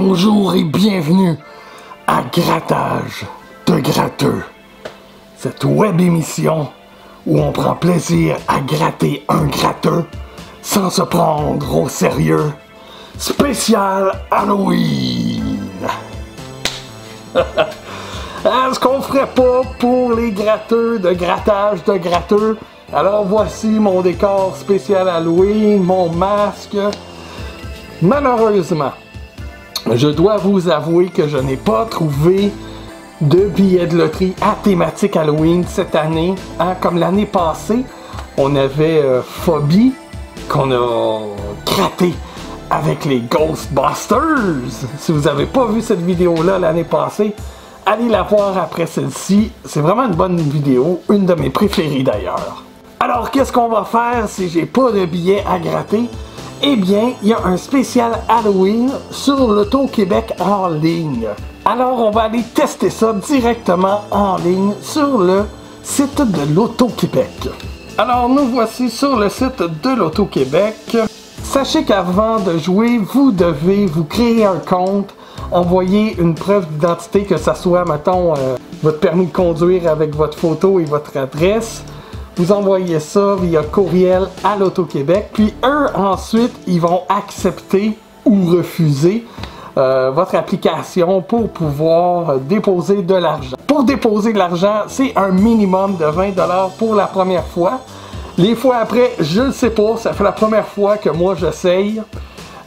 Bonjour et bienvenue à Grattage de Gratteux, cette web émission où on prend plaisir à gratter un gratteux sans se prendre au sérieux. Spécial Halloween! Ce qu'on ferait pas pour les gratteux de Grattage de Gratteux. Alors voici mon décor spécial Halloween, mon masque. Malheureusement, je dois vous avouer que je n'ai pas trouvé de billets de loterie à thématique Halloween cette année. Comme l'année passée, on avait Phobie qu'on a gratté avec les Ghostbusters. Si vous n'avez pas vu cette vidéo-là l'année passée, allez la voir après celle-ci. C'est vraiment une bonne vidéo, une de mes préférées d'ailleurs. Alors, qu'est-ce qu'on va faire si j'ai pas de billets à gratter? Eh bien, il y a un spécial Halloween sur l'Auto-Québec en ligne. Alors, on va aller tester ça directement en ligne sur le site de l'Auto-Québec. Alors, nous voici sur le site de l'Auto-Québec. Sachez qu'avant de jouer, vous devez vous créer un compte, envoyer une preuve d'identité, que ce soit, mettons, votre permis de conduire avec votre photo et votre adresse. Vous envoyez ça via courriel à l'Auto-Québec, puis eux, ensuite, ils vont accepter ou refuser votre application pour pouvoir déposer de l'argent. Pour déposer de l'argent, c'est un minimum de 20$ pour la première fois. Les fois après, je ne sais pas, ça fait la première fois que moi j'essaye.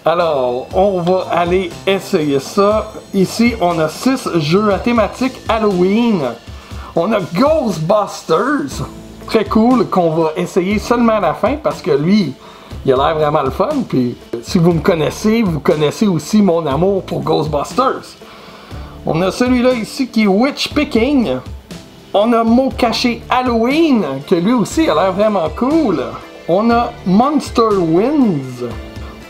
Alors, on va aller essayer ça. Ici, on a 6 jeux à thématique Halloween. On a Ghostbusters. Très cool, qu'on va essayer seulement à la fin parce que lui, il a l'air vraiment le fun. Puis si vous me connaissez, vous connaissez aussi mon amour pour Ghostbusters. On a celui-là ici qui est Witch Picking. On a Mot Caché Halloween, que lui aussi a l'air vraiment cool. On a Monster Wins.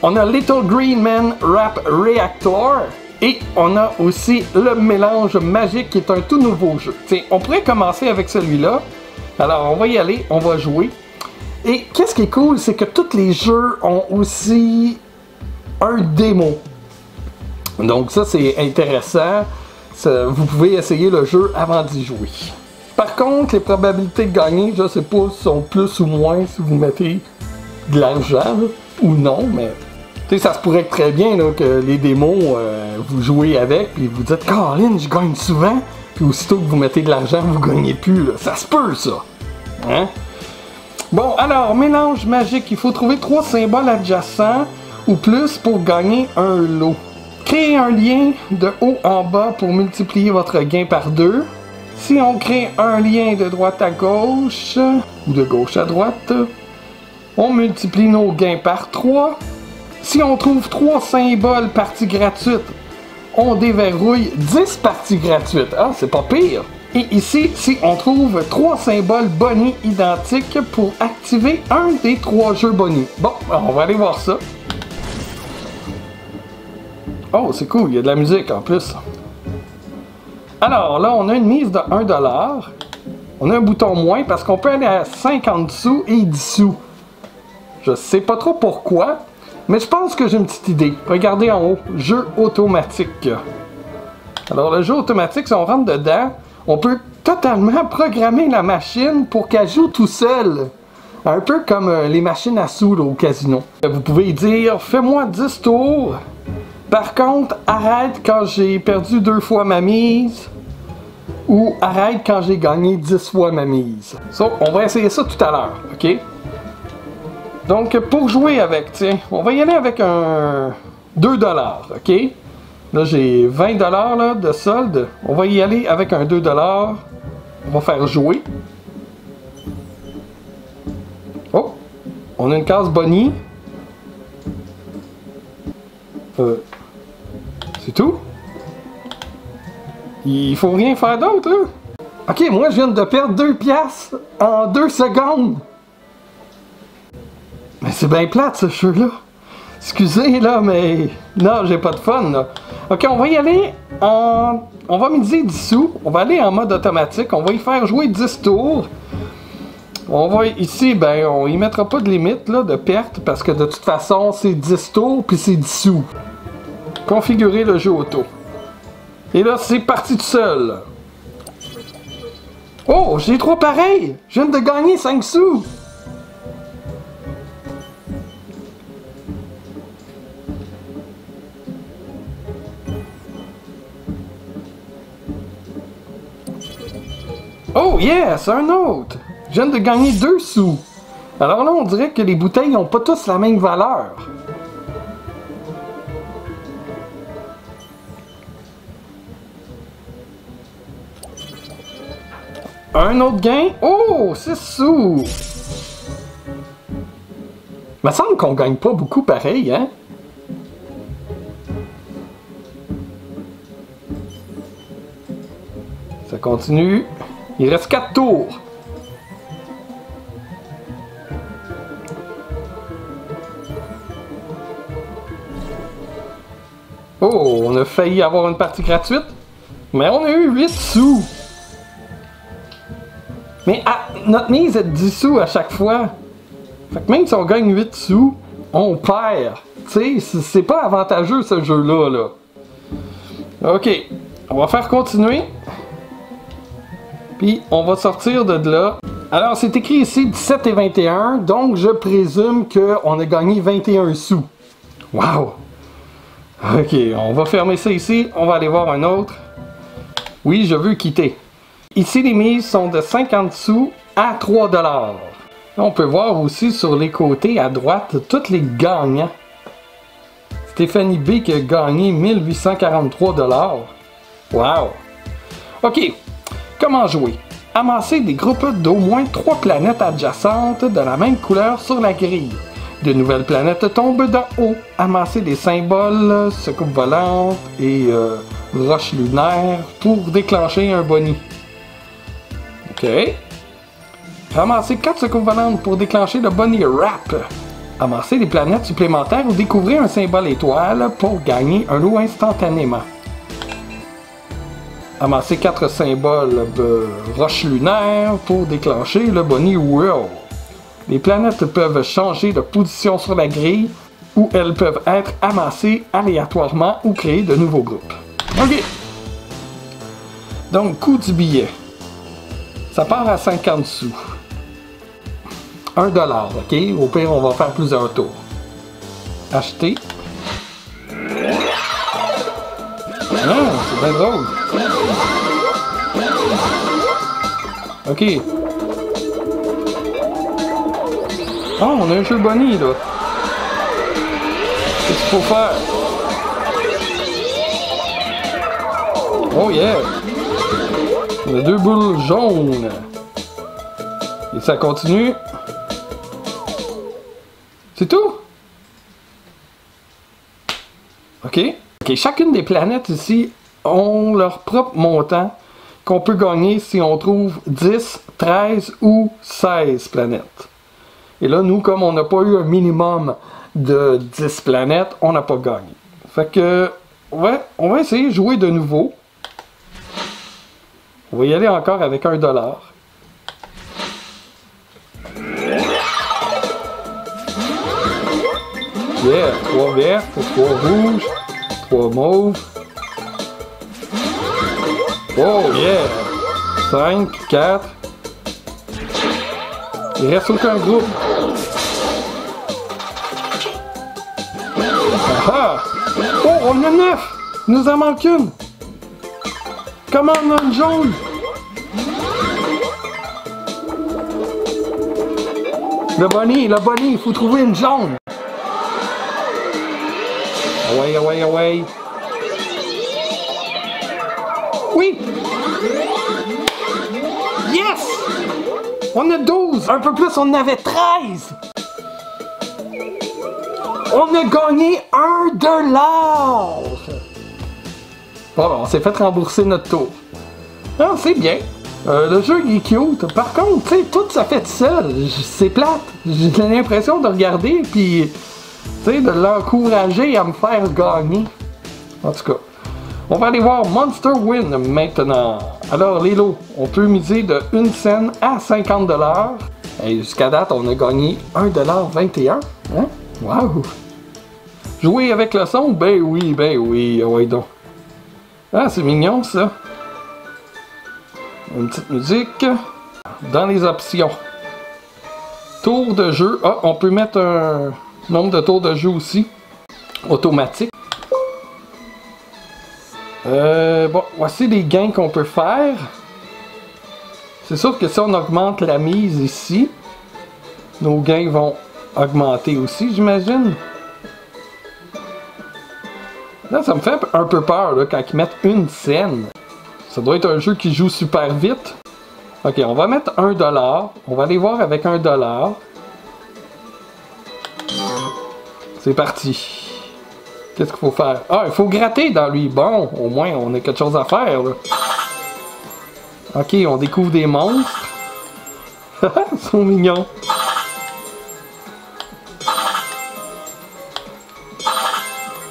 On a Little Green Man Rap Reactor. Et on a aussi le Mélange Magique qui est un tout nouveau jeu. T'sais, on pourrait commencer avec celui-là. Alors, on va y aller, on va jouer. Et qu'est-ce qui est cool, c'est que tous les jeux ont aussi un démo. Donc ça, c'est intéressant. Vous pouvez essayer le jeu avant d'y jouer. Par contre, les probabilités de gagner, je sais pas, sont plus ou moins si vous mettez de l'argent ou non, mais ça se pourrait très bien là, que les démos, vous jouez avec, puis vous dites « Colin, je gagne souvent », puis aussitôt que vous mettez de l'argent, vous gagnez plus. Là. Ça se peut, ça. Hein? Bon, alors, mélange magique. Il faut trouver 3 symboles adjacents ou plus pour gagner un lot. Créez un lien de haut en bas pour multiplier votre gain par 2. Si on crée un lien de droite à gauche, ou de gauche à droite, on multiplie nos gains par 3. Si on trouve 3 symboles partie gratuite, on déverrouille 10 parties gratuites. Ah, c'est pas pire! Et ici, si on trouve 3 symboles bonus identiques pour activer un des 3 jeux bonus. Bon, on va aller voir ça. Oh, c'est cool, il y a de la musique en plus. Alors là, on a une mise de 1$. On a un bouton moins parce qu'on peut aller à 50 sous et 10 sous. Je sais pas trop pourquoi, mais je pense que j'ai une petite idée. Regardez en haut, jeu automatique. Alors le jeu automatique, si on rentre dedans, on peut totalement programmer la machine pour qu'elle joue tout seul. Un peu comme les machines à sous là, au casino. Vous pouvez dire, fais-moi 10 tours. Par contre, arrête quand j'ai perdu 2 fois ma mise. Ou arrête quand j'ai gagné 10 fois ma mise. So, on va essayer ça tout à l'heure, ok? Donc, pour jouer avec, tiens, on va y aller avec un 2$, ok? Là, j'ai 20$ là, de solde. On va y aller avec un 2$. On va faire jouer. Oh! On a une case Bonnie. C'est tout? Il faut rien faire d'autre, là. Ok, moi, je viens de perdre 2$ en 2 secondes. Mais c'est bien plate, ce jeu-là. Excusez, là, mais... Non, j'ai pas de fun, là. Ok, on va y aller en... On va miser 10 sous. On va aller en mode automatique. On va y faire jouer 10 tours. On va ici, ben, on y mettra pas de limite, là, de perte, parce que de toute façon, c'est 10 tours, puis c'est 10 sous. configurer le jeu auto. Et là, c'est parti tout seul. Oh, j'ai 3 pareils! Je viens de gagner 5 sous! Oh yes, un autre! Je viens de gagner 2 sous. Alors là, on dirait que les bouteilles n'ont pas tous la même valeur. Un autre gain? Oh, 6 sous! Il me semble qu'on gagne pas beaucoup pareil, hein? Ça continue. Il reste 4 tours. Oh, on a failli avoir une partie gratuite. Mais on a eu 8 sous. Mais notre mise est de 10 sous à chaque fois. Fait que même si on gagne 8 sous, on perd. Tu sais, c'est pas avantageux ce jeu-là. Là. Ok, on va faire continuer. Puis on va sortir de là. Alors c'est écrit ici 17 et 21, donc je présume qu'on a gagné 21 sous. Wow! Ok, on va fermer ça ici, on va aller voir un autre. Oui, je veux quitter. Ici les mises sont de 50 sous à 3 $. Là, on peut voir aussi sur les côtés à droite tous les gagnants. Stéphanie B qui a gagné 1843 $. Wow! Ok. Comment jouer? Amasser des groupes d'au moins 3 planètes adjacentes de la même couleur sur la grille. De nouvelles planètes tombent d'en haut. Amasser des symboles, secoupe volante et roche lunaire pour déclencher un boni. Ok. Ramasser 4 secoupes volantes pour déclencher le boni Wrap. Amasser des planètes supplémentaires ou découvrir un symbole étoile pour gagner un lot instantanément. Amasser 4 symboles de roche lunaire pour déclencher le boni Whirl. Les planètes peuvent changer de position sur la grille ou elles peuvent être amassées aléatoirement ou créer de nouveaux groupes. Ok. Donc, coût du billet. Ça part à 50 sous. 1 $, ok? Au pire, on va faire plusieurs tours. Acheter. Ah, c'est bien drôle. Ok. Oh, on a un jeu boni, là. Qu'est-ce qu'il faut faire? Oh yeah! On a 2 boules jaunes. Et ça continue. C'est tout? Ok. Ok, chacune des planètes ici ont leur propre montant qu'on peut gagner si on trouve 10, 13 ou 16 planètes. Et là, nous, comme on n'a pas eu un minimum de 10 planètes, on n'a pas gagné. Fait que, ouais, on va essayer de jouer de nouveau. On va y aller encore avec 1 $. Yeah, 3 verts, 3 rouges, 3 mauves. Oh yeah! 5, 4. Il reste aucun groupe. Ah! Oh, on a 9! Il nous en manque une! Comment on a une jaune? Le bunny, il faut trouver une jaune! Away, away, away! Oui! Yes! On a 12! Un peu plus, on en avait 13! On a gagné 1 $! Bon, on s'est fait rembourser notre tour. Ah, c'est bien. Le jeu il est cute. Par contre, tu sais, tout ça fait tout seul. C'est plate. J'ai l'impression de regarder puis, tu sais, de l'encourager à me faire gagner. En tout cas, on va aller voir Monster Win maintenant. Alors, les lots, on peut miser de 1 cent à 50 $. Et jusqu'à date, on a gagné 1 $ 21. Hein? Wow! Jouer avec le son? Ben oui, ouais donc. Ah, c'est mignon ça. Une petite musique. Dans les options. Tour de jeu. Ah, on peut mettre un nombre de tours de jeu aussi. Automatique. Bon, voici les gains qu'on peut faire. C'est sûr que si on augmente la mise ici, nos gains vont augmenter aussi, j'imagine. Là, ça me fait un peu peur là, quand ils mettent une scène. Ça doit être un jeu qui joue super vite. Ok, on va mettre 1$. On va aller voir avec 1$. C'est parti. Qu'est-ce qu'il faut faire? Ah, il faut gratter dans lui. Bon, au moins, on a quelque chose à faire, là. Ok, on découvre des monstres. Ils sont mignons.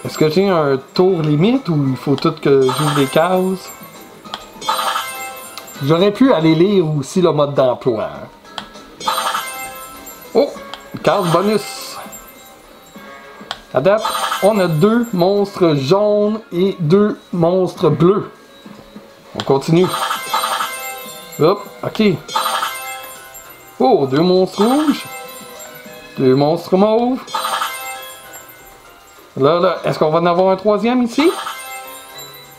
Est-ce que j'ai un tour limite ou il faut tout que j'ouvre des cases? J'aurais pu aller lire aussi le mode d'emploi. Oh! Case bonus. À date, on a 2 monstres jaunes et 2 monstres bleus. On continue. Hop, ok. Oh, 2 monstres rouges. 2 monstres mauves. Là, est-ce qu'on va en avoir un 3e ici?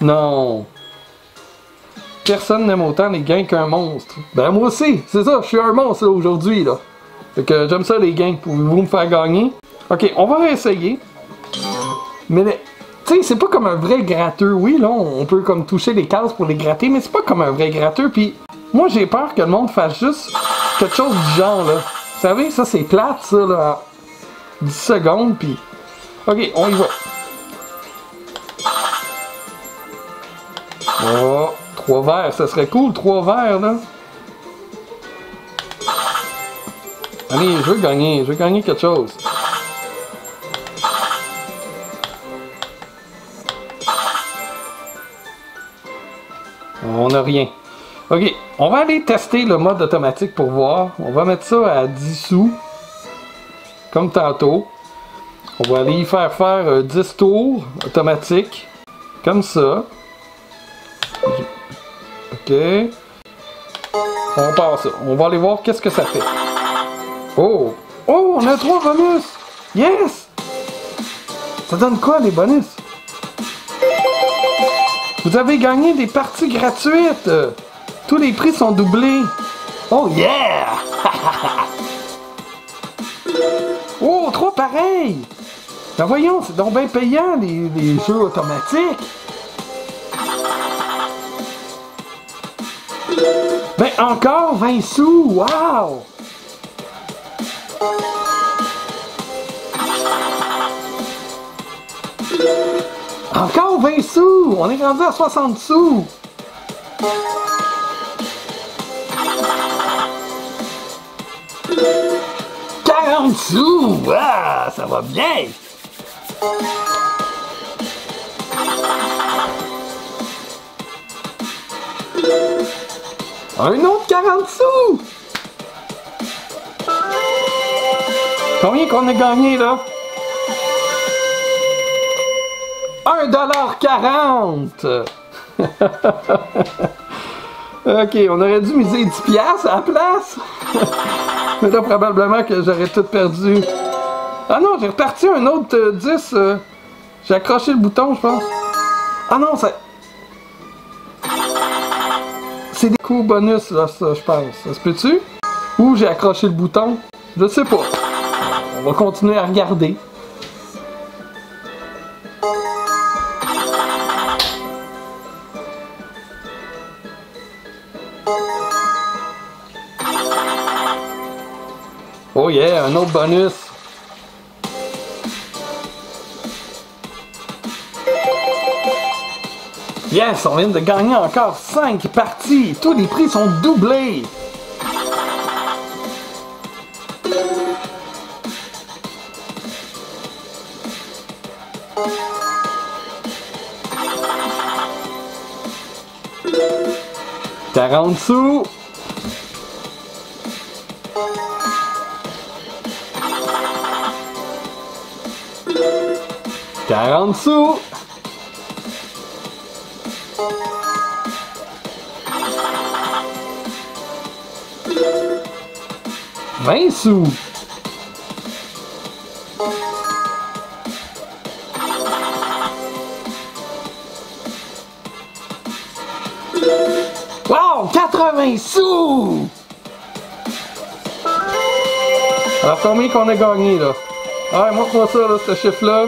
Non. Personne n'aime autant les gains qu'un monstre. Ben moi aussi, c'est ça, je suis un monstre aujourd'hui là. Fait que j'aime ça les gains, pouvez-vous me faire gagner? Ok, on va réessayer. Mais tu sais, c'est pas comme un vrai gratteux. Oui, là, on peut comme toucher les cases pour les gratter, mais c'est pas comme un vrai gratteux. Puis moi j'ai peur que le monde fasse juste quelque chose du genre là. Vous savez, ça c'est plate ça là. 10 secondes, puis... Ok, on y va. Oh, 3 verres, ça serait cool, 3 verres là. Allez, je veux gagner quelque chose. On n'a rien. Ok, on va aller tester le mode automatique pour voir. On va mettre ça à 10 sous. Comme tantôt. On va aller y faire 10 tours automatiques. Comme ça. Ok. On passe ça. On va aller voir qu'est-ce que ça fait. Oh! Oh, on a 3 bonus! Yes! Ça donne quoi les bonus? Vous avez gagné des parties gratuites! Tous les prix sont doublés! Oh yeah! Oh, 3 pareils! Ben voyons, c'est donc bien payant les jeux automatiques! Ben encore 20 sous! Wow! Encore 20 sous! On est rendu à 60 sous! « 40 sous! Ah, ça va bien! » Un autre 40 sous! Combien qu'on a gagné là? 1,40 $! Ok, on aurait dû miser 10 piastres à la place. Mais là, probablement que j'aurais tout perdu. Ah non, j'ai reparti un autre 10. J'ai accroché le bouton, je pense. Ah non, ça... C'est des coups bonus, là, ça, je pense. Ça se peut-tu? Ou j'ai accroché le bouton? Je sais pas. On va continuer à regarder. Oh yeah, un autre bonus. Yes, on vient de gagner encore 5 parties. Tous les prix sont doublés. « 40 sous. » 40 sous. « 20 sous. » Wow! 80 sous! Alors, combien qu'on a gagné, là? Ouais, montre-moi ça, là, ce chiffre-là.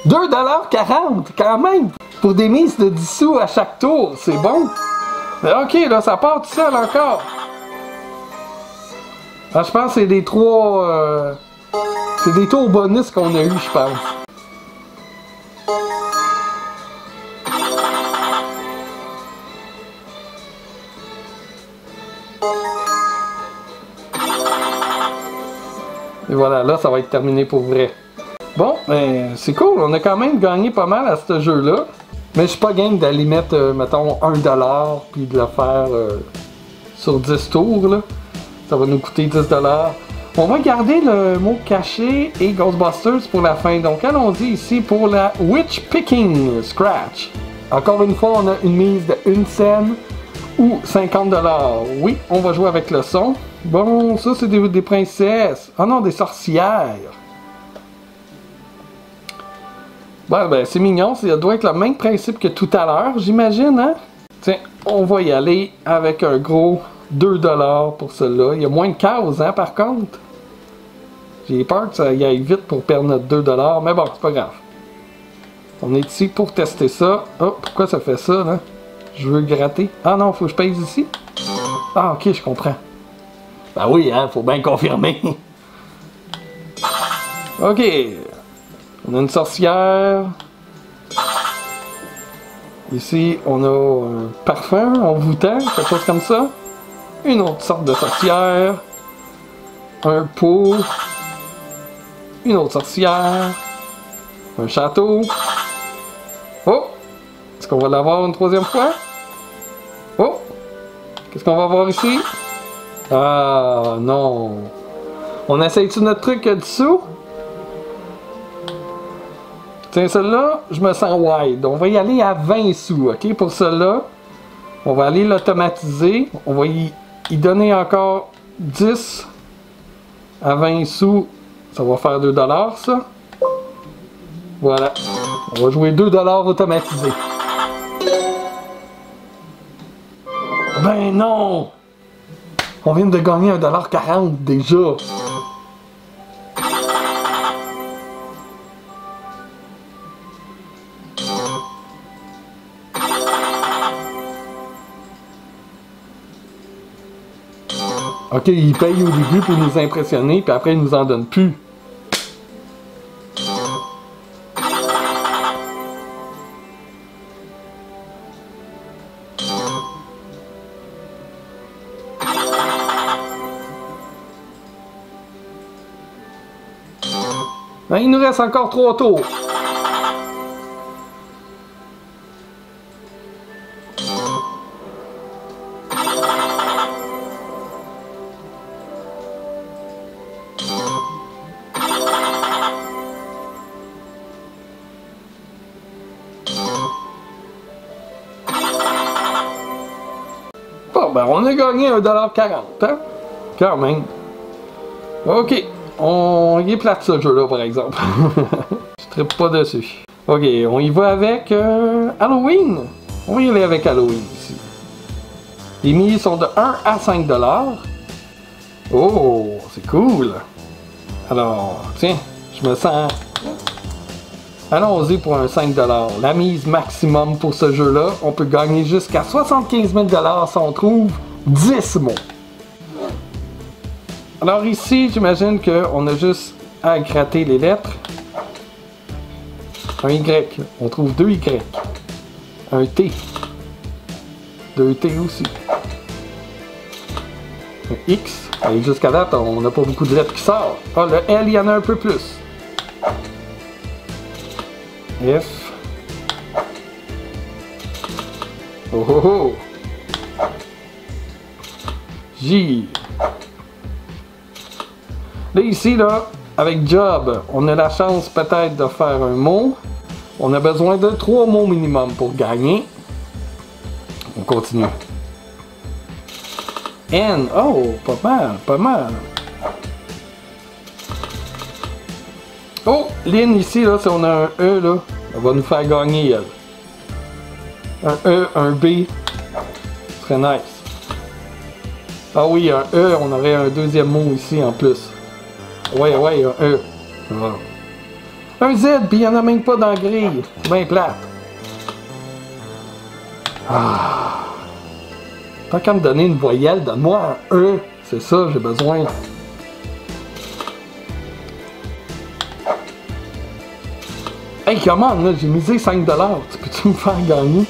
2,40 $, quand même! Pour des mises de 10 sous à chaque tour, c'est bon. Mais ok, là, ça part tout seul encore. Ah, je pense que c'est des c'est des tours bonus qu'on a eu, je pense. Et voilà, là, ça va être terminé pour vrai. Bon, ben, c'est cool. On a quand même gagné pas mal à ce jeu-là. Mais je suis pas game d'aller mettre, mettons, 1 $, puis de le faire sur 10 tours, là. Ça va nous coûter 10 $. On va garder le mot caché et Ghostbusters pour la fin. Donc, allons-y ici pour la Witch Picking Scratch. Encore une fois, on a une mise de 1 cent ou 50 $. Oui, on va jouer avec le son. Bon, ça, c'est des princesses. Ah non, des sorcières. Bon, ben, c'est mignon. Ça doit être le même principe que tout à l'heure, j'imagine, hein? Tiens, on va y aller avec un gros 2 $ pour cela. Il y a moins de cases, hein, par contre. J'ai peur que ça y aille vite pour perdre notre 2 $, mais bon, c'est pas grave. On est ici pour tester ça. Oh, pourquoi ça fait ça, là? Je veux gratter. Ah non, faut que je pèse ici? Ah, ok, je comprends. Ben oui, hein, faut bien confirmer. Ok. On a une sorcière. Ici, on a un parfum envoûtant, quelque chose comme ça. Une autre sorte de sorcière. Un pot. Une autre sorcière. Un château. Oh! Est-ce qu'on va l'avoir une troisième fois? Oh! Qu'est-ce qu'on va voir ici? Ah non! On essaye-tu notre truc dessous? Tiens, celle-là, je me sens wide. On va y aller à 20 sous, ok? Pour celle-là, on va aller l'automatiser. On va y donner encore 10 à 20 sous. Ça va faire 2 $, ça. Voilà. On va jouer 2 $ automatisés. Ben non! On vient de gagner 1,40 $ déjà. Ok, il paye au début pour nous impressionner, puis après il nous en donne plus. Ben, il nous reste encore 3 tours. Bon, ben, on a gagné 1,40 $, hein? Quand même. Ok. Il est plate ce jeu-là, par exemple. Je trippe pas dessus. Ok, on y va avec Halloween. On va y aller avec Halloween ici. Les milliers sont de 1 à 5 $. Oh, c'est cool. Alors, tiens, je me sens... Allons-y pour un 5 $. La mise maximum pour ce jeu-là, on peut gagner jusqu'à 75 000 $ si on trouve 10 mots. Alors ici, j'imagine qu'on a juste à gratter les lettres. Un Y, on trouve 2 Y. Un T. 2 T aussi. Un X. Et jusqu'à date, on n'a pas beaucoup de lettres qui sortent. Ah, le L, il y en a un peu plus. F. Oh oh oh. J. Là, ici, là, avec Job, on a la chance peut-être de faire un mot. On a besoin de 3 mots minimum pour gagner. On continue. N, oh, pas mal, pas mal. Oh, Lynn ici, là, si on a un E, là, elle va nous faire gagner, elle. Un E, un B, ce serait nice. Ah oui, un E, on aurait un deuxième mot ici en plus. Ouais, un E. Wow. Un Z, puis il n'y en a même pas dans la grille. C'est bien plate. Ah. Tant qu'à me donner une voyelle, donne-moi un E. C'est ça, j'ai besoin. Hey, comment, là, j'ai misé 5$. Tu peux-tu me faire gagner?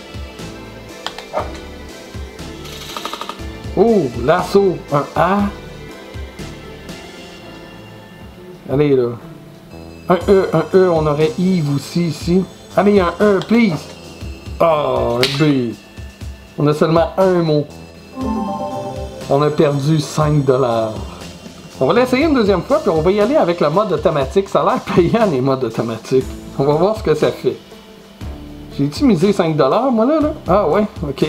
Oh, lasso, un A. Allez, là. Un E, on aurait Yves aussi, ici. Allez, un E, please. Oh, un B. On a seulement un mot. On a perdu 5$. On va l'essayer une deuxième fois, puis on va y aller avec le mode automatique. Ça a l'air payant, les modes automatiques. On va voir ce que ça fait. J'ai-tu misé 5$, moi, là? Ah, ouais, ok.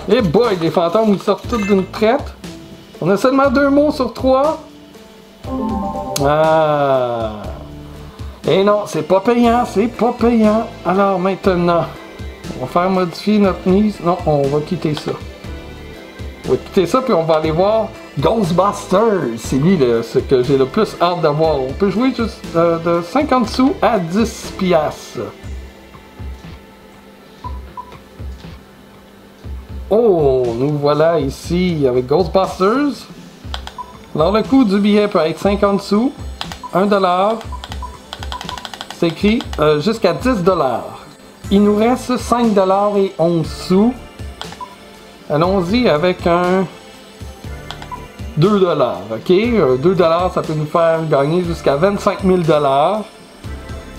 Eh boy, les fantômes, ils sortent tous d'une traite. On a seulement 2 mots sur 3. Ah. Et non, c'est pas payant, c'est pas payant. Alors maintenant, on va faire modifier notre mise. Non, on va quitter ça. On va quitter ça, puis on va aller voir Ghostbusters. C'est lui ce que j'ai le plus hâte de voir. On peut jouer juste de 50 sous à 10 piastres. Oh, nous voilà ici avec Ghostbusters. Alors le coût du billet peut être 50 sous, 1$. C'est écrit jusqu'à 10$. Il nous reste 5$ et 11 sous. Allons-y avec un 2$, ok? 2$, ça peut nous faire gagner jusqu'à 25 000$.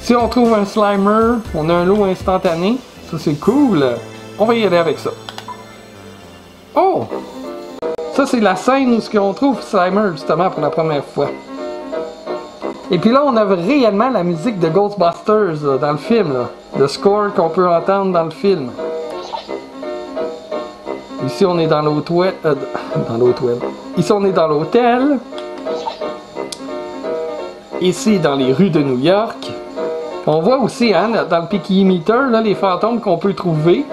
Si on trouve un Slimer, on a un lot instantané. Ça, c'est cool. On va y aller avec ça. Oh! Ça, c'est la scène où on trouve Slimer, justement, pour la première fois. Et puis là, on a réellement la musique de Ghostbusters là, dans le film. Là. Le score qu'on peut entendre dans le film. Ici, on est dans l'hôtel. Ici, on est dans l'hôtel. Ici, dans les rues de New York. On voit aussi, hein, dans le Picky Meter, là, les fantômes qu'on peut trouver.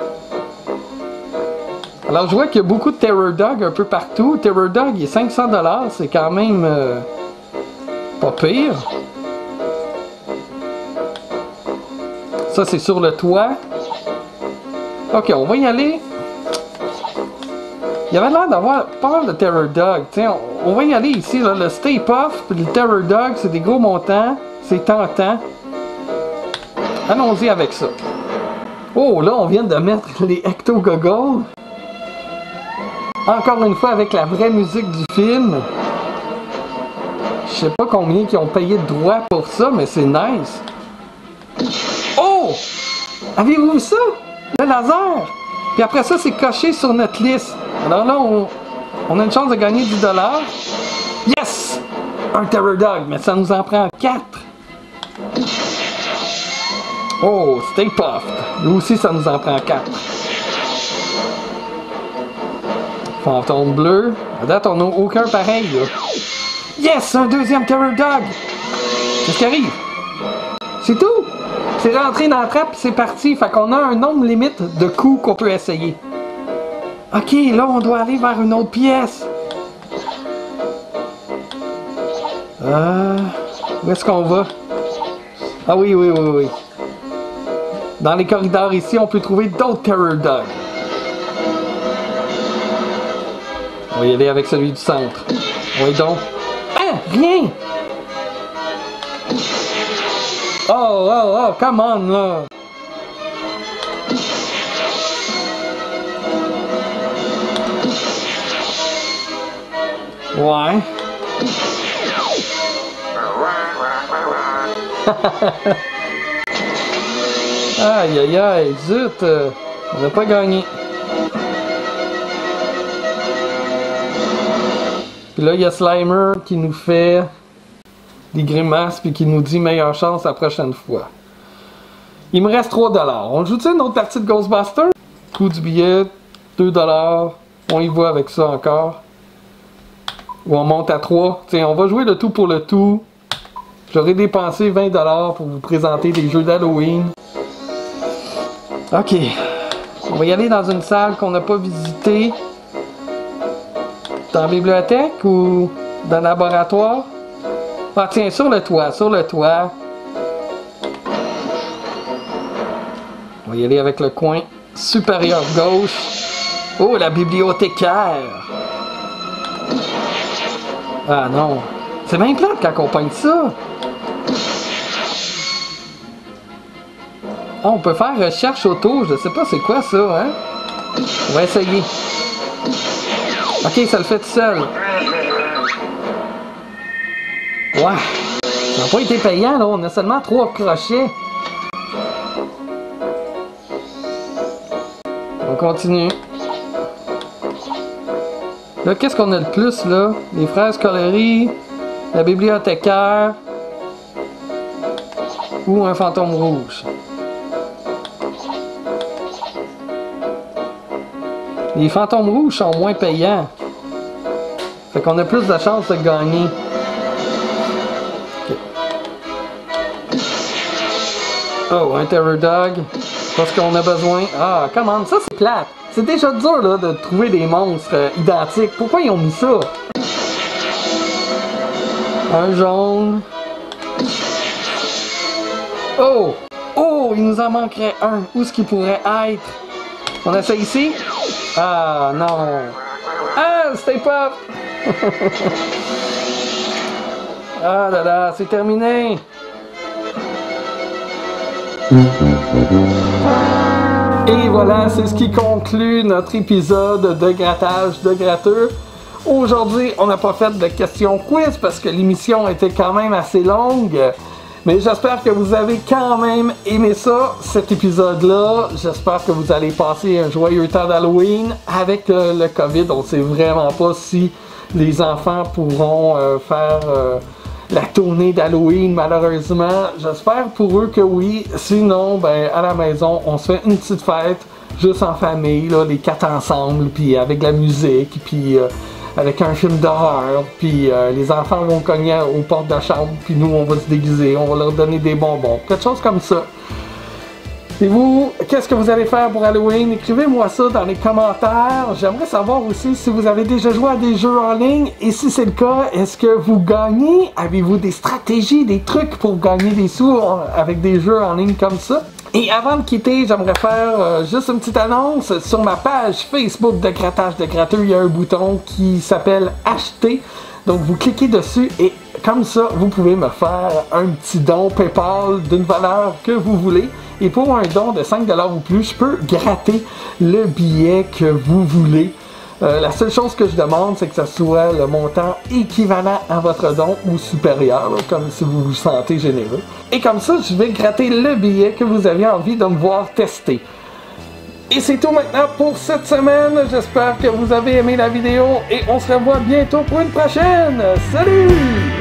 Alors, je vois qu'il y a beaucoup de Terror Dog un peu partout. Terror Dog, il est 500$. C'est quand même pas pire. Ça, c'est sur le toit. Ok, on va y aller. Il y avait l'air d'avoir pas mal de Terror Dog. Tiens, on va y aller ici. Là, le Stay Puft et le Terror Dog, c'est des gros montants. C'est tentant. Allons-y avec ça. Oh, là, on vient de mettre les Ecto Goggles. Encore une fois, avec la vraie musique du film. Je sais pas combien qui ont payé de droits pour ça, mais c'est nice. Oh! Avez-vous vu ça? Le laser! Puis après ça, c'est coché sur notre liste. Alors là, on a une chance de gagner 10$. Yes! Un Terror Dog, mais ça nous en prend 4. Oh, Stay Puft. Lui aussi, ça nous en prend 4. Fantôme bleu. À date, on n'a aucun pareil, là. Yes! Un deuxième Terror Dog! Qu'est-ce qui arrive? C'est tout! C'est rentré dans la trappe et c'est parti. Fait qu'on a un nombre limite de coups qu'on peut essayer. Ok, là, on doit aller vers une autre pièce. Où est-ce qu'on va? Ah oui. Dans les corridors ici, on peut trouver d'autres Terror Dogs. On va y aller avec celui du centre. Oui donc. Ah! Rien! Oh, come on, là! Ouais. Aïe, zut! On n'a pas gagné. Puis là, il y a Slimer qui nous fait des grimaces puis qui nous dit meilleure chance la prochaine fois. Il me reste 3 $. On joue-tu une autre partie de Ghostbusters? Coût du billet, 2 $. On y va avec ça encore. Ou on monte à 3. Tiens, on va jouer le tout pour le tout. J'aurais dépensé 20 $ pour vous présenter des jeux d'Halloween. Ok. On va y aller dans une salle qu'on n'a pas visitée. Dans la bibliothèque ou dans le laboratoire? Ah tiens, sur le toit, sur le toit. On va y aller avec le coin supérieur gauche. Oh, la bibliothécaire! Ah non! C'est bien plate quand on peint ça! Ah, on peut faire recherche auto, je sais pas c'est quoi ça, hein? On va essayer. Ok, ça le fait tout seul. Ouais! Ça n'a pas été payant, là, on a seulement 3 crochets. On continue. Là, qu'est-ce qu'on a le plus, là? Les fraises colorées, la bibliothécaire ou un fantôme rouge. Les fantômes rouges sont moins payants. Fait qu'on a plus de chances de gagner. Okay. Oh, un Terror Dog. Parce qu'on a besoin... Ah, comment? Ça, c'est plate. C'est déjà dur, là, de trouver des monstres identiques. Pourquoi ils ont mis ça? Un jaune. Oh! Oh! Il nous en manquerait un. Où est-ce qu'il pourrait être? On essaie ici? Ah, non. Ah, Stay Pop! Ah là là, c'est terminé. Et voilà, c'est ce qui conclut notre épisode de grattage de gratteux. Aujourd'hui, on n'a pas fait de questions quiz parce que l'émission était quand même assez longue. Mais j'espère que vous avez quand même aimé ça, cet épisode-là. J'espère que vous allez passer un joyeux temps d'Halloween. Avec le COVID, on ne sait vraiment pas si les enfants pourront faire la tournée d'Halloween, malheureusement. J'espère pour eux que oui. Sinon, ben, à la maison, on se fait une petite fête, juste en famille, là, les 4 ensemble, puis avec la musique, puis avec un film d'horreur, puis les enfants vont cogner aux portes de la chambre, puis nous, on va se déguiser, on va leur donner des bonbons, quelque chose comme ça. Et vous, qu'est-ce que vous allez faire pour Halloween? Écrivez-moi ça dans les commentaires. J'aimerais savoir aussi si vous avez déjà joué à des jeux en ligne. Et si c'est le cas, est-ce que vous gagnez? Avez-vous des stratégies, des trucs pour gagner des sous avec des jeux en ligne comme ça? Et avant de quitter, j'aimerais faire juste une petite annonce. Sur ma page Facebook de Grattage de Gratteux, il y a un bouton qui s'appelle Acheter. Donc vous cliquez dessus et comme ça, vous pouvez me faire un petit don PayPal d'une valeur que vous voulez. Et pour un don de 5 $ ou plus, je peux gratter le billet que vous voulez. La seule chose que je demande, c'est que ce soit le montant équivalent à votre don ou supérieur, là, comme si vous vous sentez généreux. Et comme ça, je vais gratter le billet que vous avez envie de me voir tester. Et c'est tout maintenant pour cette semaine. J'espère que vous avez aimé la vidéo et on se revoit bientôt pour une prochaine. Salut!